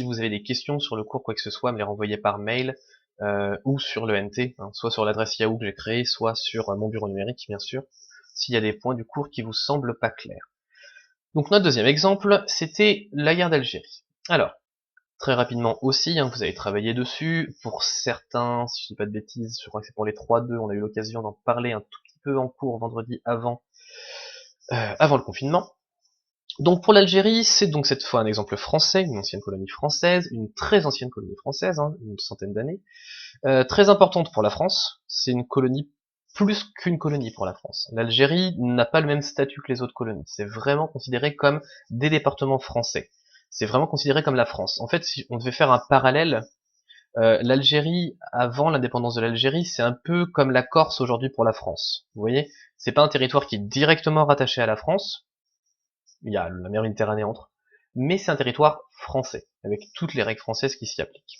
Si vous avez des questions sur le cours, quoi que ce soit, me les renvoyer par mail ou sur le NT, hein, soit sur l'adresse Yahoo que j'ai créée, soit sur mon bureau numérique, bien sûr, s'il y a des points du cours qui vous semblent pas clairs. Donc notre deuxième exemple, c'était la guerre d'Algérie. Alors, très rapidement aussi, hein, vous avez travaillé dessus. Pour certains, si je dis pas de bêtises, je crois que c'est pour les 3-2, on a eu l'occasion d'en parler un tout petit peu en cours vendredi avant le confinement. Donc pour l'Algérie, c'est donc cette fois un exemple français, une ancienne colonie française, une très ancienne colonie française, hein, une centaine d'années, très importante pour la France. C'est une colonie plus qu'une colonie pour la France. L'Algérie n'a pas le même statut que les autres colonies. C'est vraiment considéré comme des départements français. C'est vraiment considéré comme la France. En fait, si on devait faire un parallèle, l'Algérie, avant l'indépendance de l'Algérie, c'est un peu comme la Corse aujourd'hui pour la France. Vous voyez, c'est pas un territoire qui est directement rattaché à la France. Il y a la mer Méditerranée entre, mais c'est un territoire français, avec toutes les règles françaises qui s'y appliquent.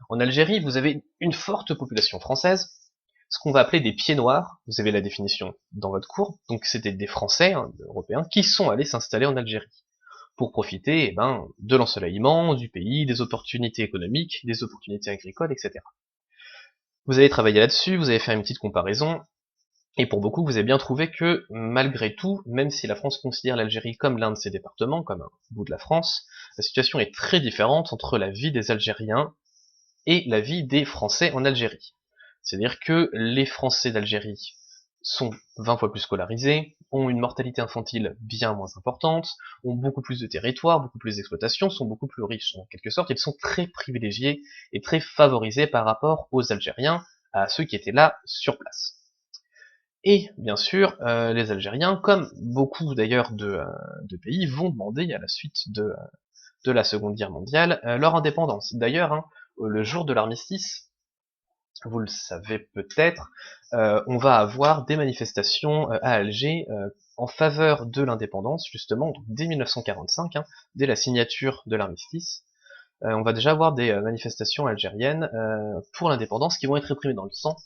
En Algérie, vous avez une forte population française, ce qu'on va appeler des pieds noirs, vous avez la définition dans votre cours, donc c'était des Français, hein, Européens, qui sont allés s'installer en Algérie, pour profiter de l'ensoleillement du pays, des opportunités économiques, des opportunités agricoles, etc. Vous avez travaillé là-dessus, vous avez fait une petite comparaison, et pour beaucoup, vous avez bien trouvé que, malgré tout, même si la France considère l'Algérie comme l'un de ses départements, comme un bout de la France, la situation est très différente entre la vie des Algériens et la vie des Français en Algérie. C'est-à-dire que les Français d'Algérie sont 20 fois plus scolarisés, ont une mortalité infantile bien moins importante, ont beaucoup plus de territoire, beaucoup plus d'exploitation, sont beaucoup plus riches. En quelque sorte, ils sont très privilégiés et très favorisés par rapport aux Algériens, à ceux qui étaient là sur place. Et bien sûr, les Algériens, comme beaucoup d'ailleurs de pays, vont demander à la suite de la Seconde Guerre mondiale leur indépendance. D'ailleurs, hein, le jour de l'armistice, vous le savez peut-être, on va avoir des manifestations à Alger en faveur de l'indépendance, justement, donc dès 1945, hein, dès la signature de l'armistice. On va déjà avoir des manifestations algériennes pour l'indépendance qui vont être réprimées dans le sang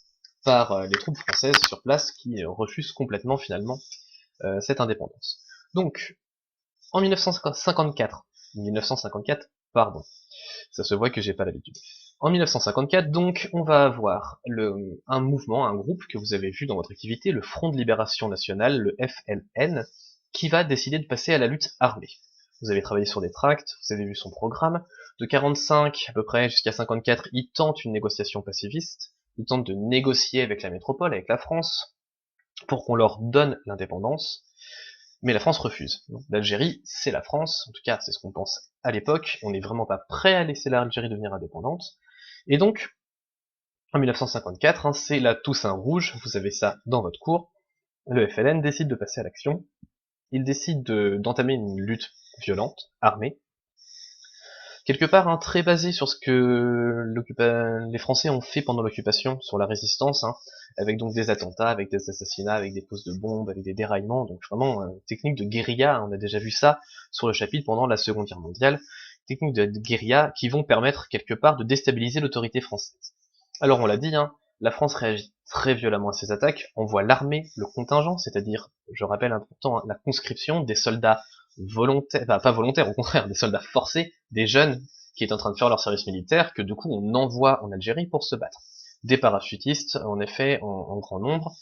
par les troupes françaises sur place qui refusent complètement finalement cette indépendance. Donc, en 1954, pardon, ça se voit que j'ai pas l'habitude. En 1954, donc, on va avoir un mouvement, un groupe que vous avez vu dans votre activité, le Front de Libération Nationale, le FLN, qui va décider de passer à la lutte armée. Vous avez travaillé sur des tracts, vous avez vu son programme. De 45 à peu près jusqu'à 54, il tente une négociation pacifiste. Il tente de négocier avec la métropole, avec la France, pour qu'on leur donne l'indépendance. Mais la France refuse. L'Algérie, c'est la France, en tout cas c'est ce qu'on pense à l'époque, on n'est vraiment pas prêt à laisser l'Algérie devenir indépendante. Et donc, en 1954, hein, c'est la Toussaint Rouge, vous avez ça dans votre cours, le FLN décide de passer à l'action, il décide d'entamer une lutte violente, armée, quelque part hein, très basée sur ce que les Français ont fait pendant l'occupation, sur la résistance, hein, avec donc des attentats, avec des assassinats, avec des poses de bombes, avec des déraillements, donc vraiment technique de guérilla, on a déjà vu ça sur le chapitre pendant la Seconde Guerre mondiale, techniques de guérilla qui vont permettre quelque part de déstabiliser l'autorité française. Alors on l'a dit, hein, la France réagit très violemment à ces attaques, envoie l'armée, le contingent, c'est-à-dire, je rappelle important, hein, la conscription des soldats volontaires, enfin pas volontaires, au contraire, des soldats forcés, des jeunes qui étaient en train de faire leur service militaire, que du coup on envoie en Algérie pour se battre. Des parachutistes, en effet, en grand nombre,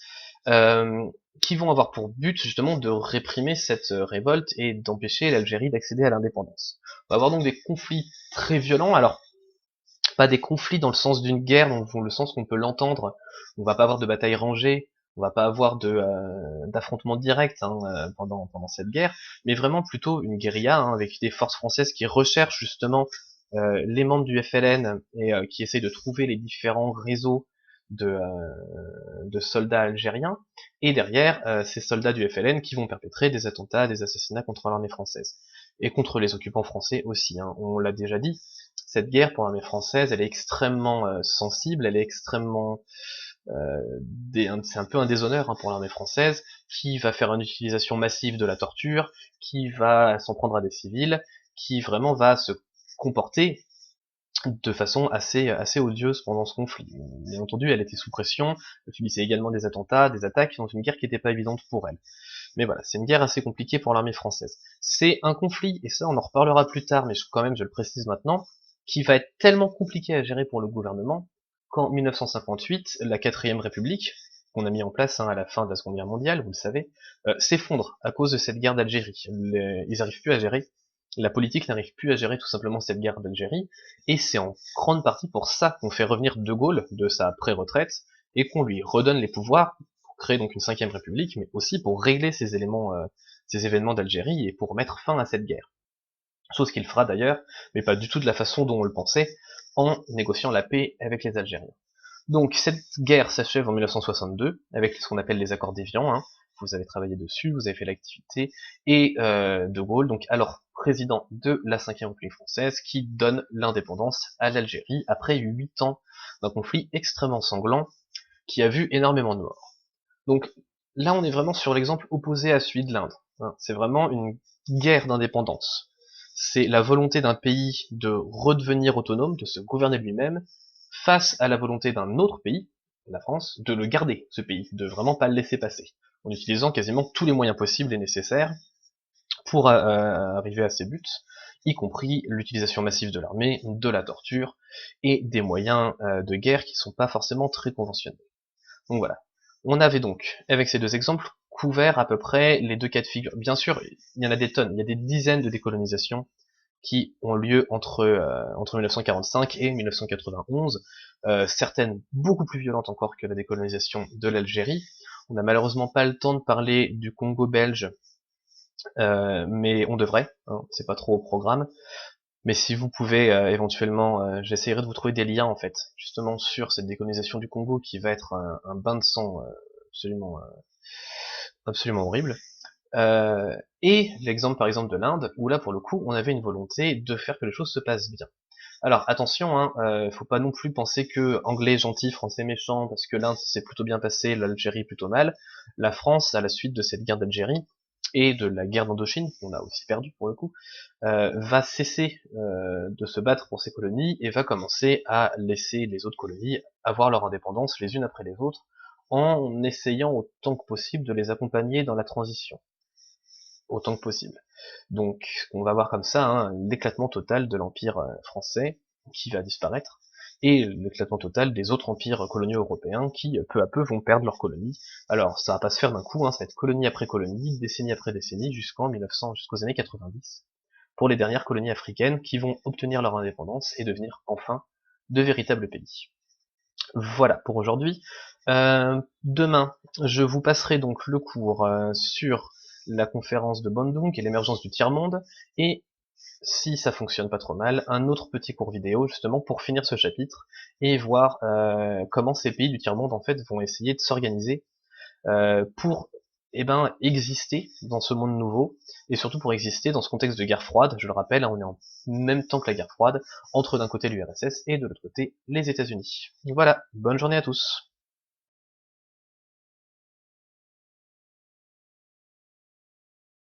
qui vont avoir pour but justement de réprimer cette révolte et d'empêcher l'Algérie d'accéder à l'indépendance. On va avoir donc des conflits très violents, alors pas des conflits dans le sens d'une guerre, dans le sens qu'on peut l'entendre. On va pas avoir de bataille rangée, on va pas avoir d'affrontement direct hein, pendant cette guerre, mais vraiment plutôt une guérilla hein, avec des forces françaises qui recherchent justement les membres du FLN et qui essayent de trouver les différents réseaux de soldats algériens, et derrière ces soldats du FLN qui vont perpétrer des attentats, des assassinats contre l'armée française, et contre les occupants français aussi. Hein. On l'a déjà dit, cette guerre pour l'armée française, elle est extrêmement sensible, elle est extrêmement... c'est un peu un déshonneur hein, pour l'armée française, qui va faire une utilisation massive de la torture, qui va s'en prendre à des civils, qui vraiment va se comporter de façon assez odieuse pendant ce conflit. Bien entendu, elle était sous pression, elle subissait également des attentats, des attaques, dans une guerre qui n'était pas évidente pour elle. Mais voilà, c'est une guerre assez compliquée pour l'armée française. C'est un conflit, et ça on en reparlera plus tard, mais quand même je le précise maintenant, qui va être tellement compliqué à gérer pour le gouvernement qu'en 1958, la 4ème République, qu'on a mis en place à la fin de la Seconde Guerre mondiale, vous le savez, s'effondre à cause de cette guerre d'Algérie. Ils n'arrivent plus à gérer, la politique n'arrive plus à gérer tout simplement cette guerre d'Algérie, et c'est en grande partie pour ça qu'on fait revenir De Gaulle de sa pré-retraite, et qu'on lui redonne les pouvoirs, pour créer donc une 5ème République, mais aussi pour régler ces événements d'Algérie, et pour mettre fin à cette guerre. Chose qu'il fera d'ailleurs, mais pas du tout de la façon dont on le pensait, en négociant la paix avec les Algériens. Donc cette guerre s'achève en 1962, avec ce qu'on appelle les accords d'Évian, vous avez travaillé dessus, vous avez fait l'activité, et De Gaulle, donc alors président de la 5ème République française, qui donne l'indépendance à l'Algérie après 8 ans d'un conflit extrêmement sanglant, qui a vu énormément de morts. Donc là on est vraiment sur l'exemple opposé à celui de l'Inde. C'est vraiment une guerre d'indépendance. C'est la volonté d'un pays de redevenir autonome, de se gouverner lui-même, face à la volonté d'un autre pays, la France, de le garder, ce pays, de vraiment pas le laisser passer, en utilisant quasiment tous les moyens possibles et nécessaires pour arriver à ses buts, y compris l'utilisation massive de l'armée, de la torture, et des moyens de guerre qui sont pas forcément très conventionnels. Donc voilà. On avait donc, avec ces deux exemples, couvert à peu près les deux cas de figure. Bien sûr, il y en a des tonnes, il y a des dizaines de décolonisations qui ont lieu entre 1945 et 1991, certaines beaucoup plus violentes encore que la décolonisation de l'Algérie. On n'a malheureusement pas le temps de parler du Congo belge, mais on devrait, c'est pas trop au programme. Mais si vous pouvez éventuellement, j'essaierai de vous trouver des liens en fait, justement sur cette décolonisation du Congo qui va être un bain de sang absolument horrible. Et l'exemple par exemple de l'Inde, où là pour le coup on avait une volonté de faire que les choses se passent bien. Alors attention, faut pas non plus penser que anglais gentil, français méchant, parce que l'Inde s'est plutôt bien passé, l'Algérie plutôt mal. La France, à la suite de cette guerre d'Algérie, et de la guerre d'Indochine, qu'on a aussi perdu pour le coup, va cesser de se battre pour ses colonies, et va commencer à laisser les autres colonies avoir leur indépendance les unes après les autres, en essayant autant que possible de les accompagner dans la transition autant que possible. Donc on va voir comme ça l'éclatement total de l'empire français qui va disparaître, et l'éclatement total des autres empires coloniaux européens qui peu à peu vont perdre leurs colonies. Alors ça va pas se faire d'un coup, ça va être colonie après colonie, décennie après décennie, jusqu'aux années 90, pour les dernières colonies africaines qui vont obtenir leur indépendance et devenir enfin de véritables pays. Voilà pour aujourd'hui. Demain, je vous passerai donc le cours sur la conférence de Bandung et l'émergence du tiers-monde, et si ça fonctionne pas trop mal, un autre petit cours vidéo justement pour finir ce chapitre et voir comment ces pays du tiers-monde en fait vont essayer de s'organiser pour exister dans ce monde nouveau, et surtout pour exister dans ce contexte de guerre froide. Je le rappelle, on est en même temps que la guerre froide, entre d'un côté l'URSS et de l'autre côté les États-Unis. Voilà, bonne journée à tous.